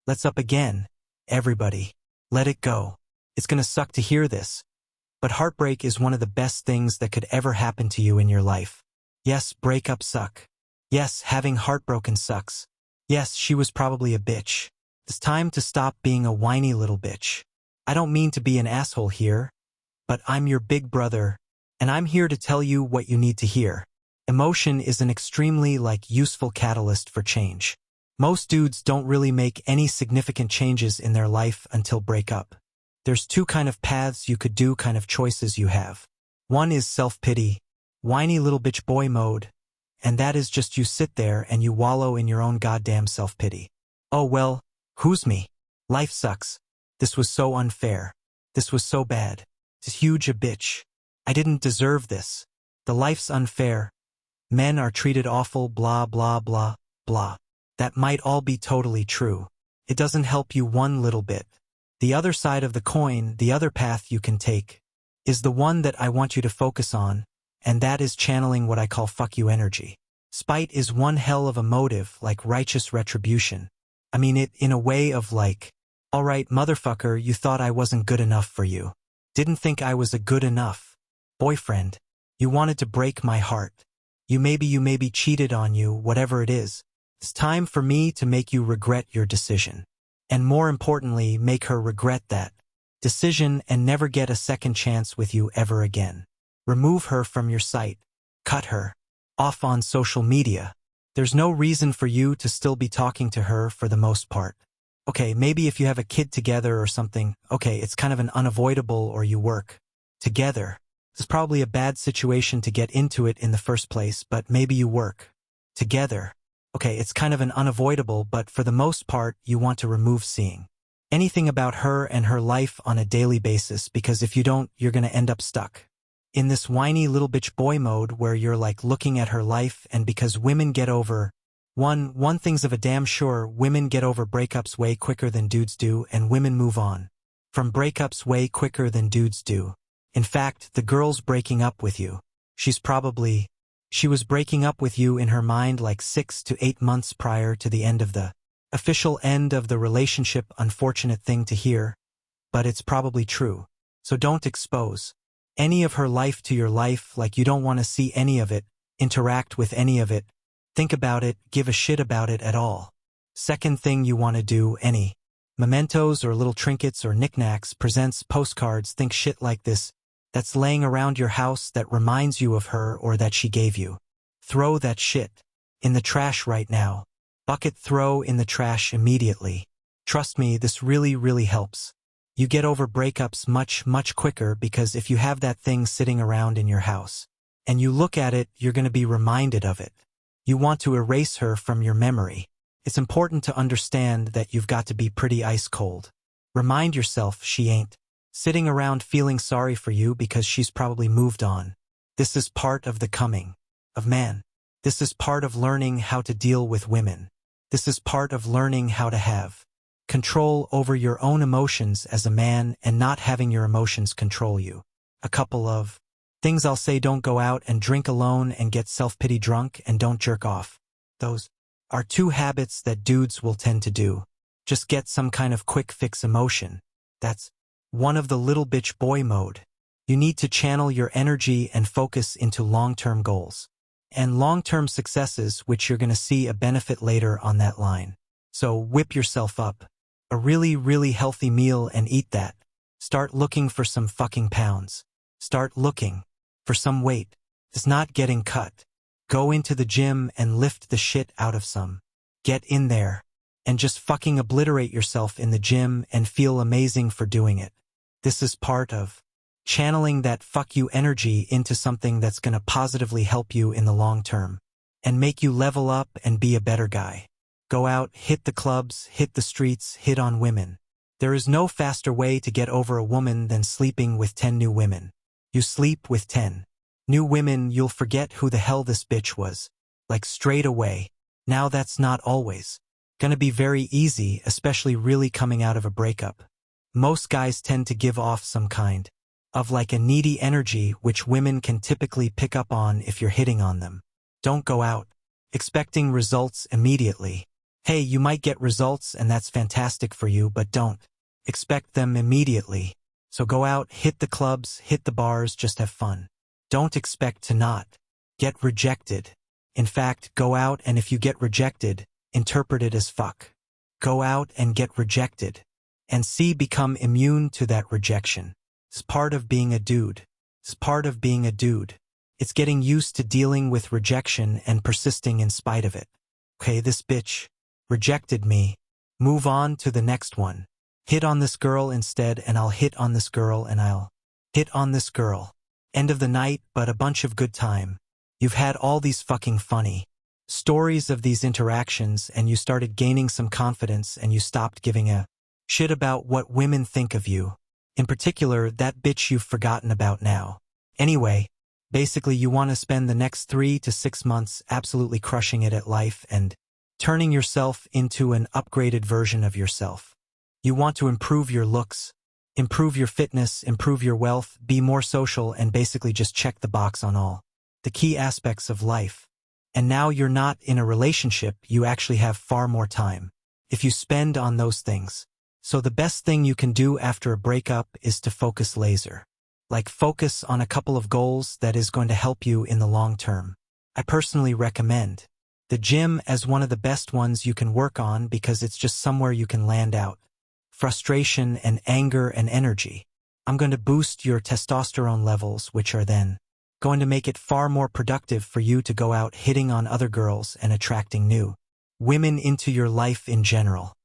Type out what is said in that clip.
Let's up again. Everybody. Let it go. It's gonna suck to hear this. But heartbreak is one of the best things that could ever happen to you in your life. Yes, breakups suck. Yes, having heartbroken sucks. Yes, she was probably a bitch. It's time to stop being a whiny little bitch. I don't mean to be an asshole here, but I'm your big brother, and I'm here to tell you what you need to hear. Emotion is an extremely, useful catalyst for change. Most dudes don't really make any significant changes in their life until breakup. There's two kind of paths you could do, kind of choices you have. One is self-pity, whiny little bitch boy mode, and that is just you sit there and you wallow in your own goddamn self-pity. Oh well, who's me? Life sucks. This was so unfair. This was so bad. This huge a bitch. I didn't deserve this. The life's unfair. Men are treated awful, blah blah blah, blah. That might all be totally true. It doesn't help you one little bit. The other side of the coin, the other path you can take, is the one that I want you to focus on, and that is channeling what I call fuck you energy. Spite is one hell of a motive, like righteous retribution. I mean it in a way of alright motherfucker, you thought I wasn't good enough for you. Didn't think I was a good enough boyfriend. You wanted to break my heart. You maybe cheated on you, whatever it is. It's time for me to make you regret your decision. And more importantly, make her regret that decision and never get a second chance with you ever again. Remove her from your sight. Cut her off on social media. There's no reason for you to still be talking to her for the most part. Okay, maybe if you have a kid together or something, okay, it's kind of an unavoidable, or you work together. It's probably a bad situation to get into it in the first place, but maybe you work together. Okay, it's kind of an unavoidable, but for the most part, you want to remove seeing anything about her and her life on a daily basis, because if you don't, you're gonna end up stuck in this whiny little bitch boy mode where you're looking at her life. And because women get over one thing's of a damn sure, women get over breakups way quicker than dudes do, and women move on from breakups way quicker than dudes do. In fact, the girl's breaking up with you. She was breaking up with you in her mind 6 to 8 months prior to the end of the official end of the relationship. Unfortunate thing to hear, but it's probably true. So don't expose any of her life to your life. You don't want to see any of it, interact with any of it, think about it, give a shit about it at all. Second thing you want to do, any mementos or little trinkets or knickknacks, presents, postcards, think shit like this that's laying around your house that reminds you of her or that she gave you. Throw that shit in the trash right now. Bucket, throw in the trash immediately. Trust me, this really helps. You get over breakups much quicker, because if you have that thing sitting around in your house and you look at it, you're going to be reminded of it. You want to erase her from your memory. It's important to understand that you've got to be pretty ice cold. Remind yourself she ain't sitting around feeling sorry for you because she's probably moved on. This is part of the coming of man. This is part of learning how to deal with women. This is part of learning how to have control over your own emotions as a man and not having your emotions control you. A couple of things I'll say: don't go out and drink alone and get self-pity drunk, and don't jerk off. Those are two habits that dudes will tend to do. Just get some kind of quick fix emotion. That's one of the little bitch boy mode. You need to channel your energy and focus into long-term goals and long-term successes, which you're going to see a benefit later on that line. So whip yourself up a really healthy meal and eat that. Start looking for some fucking pounds. Start looking for some weight. It's not getting cut. Go into the gym and lift the shit out of some. Get in there and just fucking obliterate yourself in the gym and feel amazing for doing it. This is part of channeling that fuck you energy into something that's going to positively help you in the long term and make you level up and be a better guy. Go out, hit the clubs, hit the streets, hit on women. There is no faster way to get over a woman than sleeping with 10 new women. You sleep with 10 new women, you'll forget who the hell this bitch was. Straight away. Now that's not always gonna be very easy, especially really coming out of a breakup. Most guys tend to give off some kind of a needy energy, which women can typically pick up on if you're hitting on them. Don't go out expecting results immediately. Hey, you might get results and that's fantastic for you, but don't expect them immediately. So go out, hit the clubs, hit the bars, just have fun. Don't expect to not get rejected. In fact, go out and if you get rejected, interpret it as fuck. Go out and get rejected. And see, become immune to that rejection. It's part of being a dude. It's part of being a dude. It's getting used to dealing with rejection and persisting in spite of it. Okay, this bitch rejected me. Move on to the next one. Hit on this girl instead, and I'll hit on this girl, and I'll hit on this girl. End of the night, but a bunch of good time. You've had all these fucking funny stories of these interactions, and you started gaining some confidence, and you stopped giving a shit about what women think of you. In particular, that bitch you've forgotten about now. Anyway, basically you want to spend the next 3 to 6 months absolutely crushing it at life and turning yourself into an upgraded version of yourself. You want to improve your looks, improve your fitness, improve your wealth, be more social, and basically just check the box on all the key aspects of life. And now you're not in a relationship, you actually have far more time if you spend on those things. So the best thing you can do after a breakup is to focus laser. Like focus on a couple of goals that is going to help you in the long term. I personally recommend the gym as one of the best ones you can work on because it's just somewhere you can land out frustration and anger and energy. I'm going to boost your testosterone levels, which are then going to make it far more productive for you to go out hitting on other girls and attracting new women into your life in general.